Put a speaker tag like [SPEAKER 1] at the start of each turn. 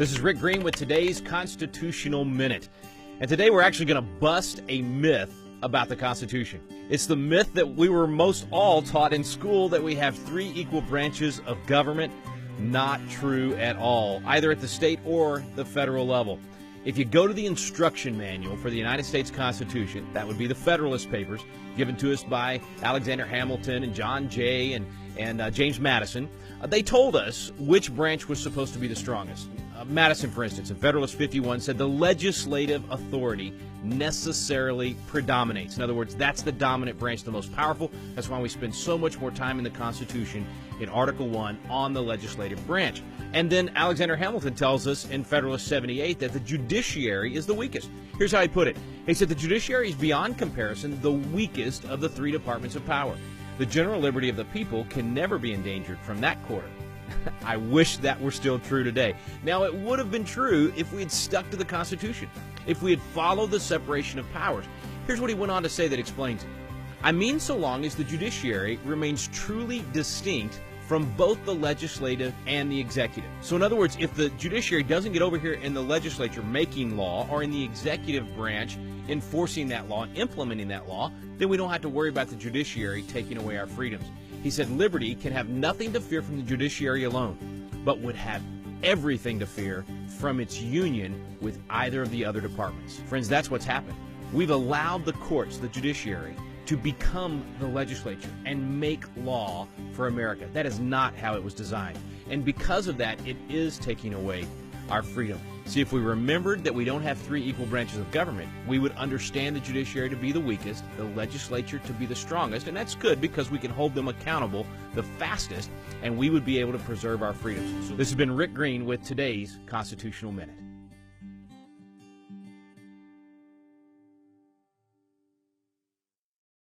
[SPEAKER 1] This is Rick Green with today's Constitutional Minute. And today we're actually going to bust a myth about the Constitution. It's the myth that we were most all taught in school, that we have three equal branches of government. Not true at all, either at the state or the federal level. If you go to the instruction manual for the United States Constitution, that would be the Federalist Papers, given to us by Alexander Hamilton and John Jay and James Madison, they told us which branch was supposed to be the strongest. Madison, for instance, in Federalist 51 said the legislative authority necessarily predominates. In other words, that's the dominant branch, the most powerful. That's why we spend so much more time in the Constitution in Article 1 on the legislative branch. And then Alexander Hamilton tells us in Federalist 78 that the judiciary is the weakest. Here's how he put it. He said the judiciary is beyond comparison the weakest of the three departments of power. The general liberty of the people can never be endangered from that quarter. I wish that were still true today. Now, it would have been true if we had stuck to the Constitution, if we had followed the separation of powers. Here's what he went on to say that explains it. I mean, so long as the judiciary remains truly distinct from both the legislative and the executive. So in other words, if the judiciary doesn't get over here in the legislature making law, or in the executive branch enforcing that law and implementing that law, then we don't have to worry about the judiciary taking away our freedoms. He said liberty can have nothing to fear from the judiciary alone, but would have everything to fear from its union with either of the other departments. Friends, that's what's happened. We've allowed the courts, the judiciary, to become the legislature and make law for America. That is not how it was designed. And because of that, it is taking away our freedom. See, if we remembered that we don't have three equal branches of government, we would understand the judiciary to be the weakest, the legislature to be the strongest, and that's good because we can hold them accountable the fastest, and we would be able to preserve our freedoms. So this has been Rick Green with today's Constitutional Minute.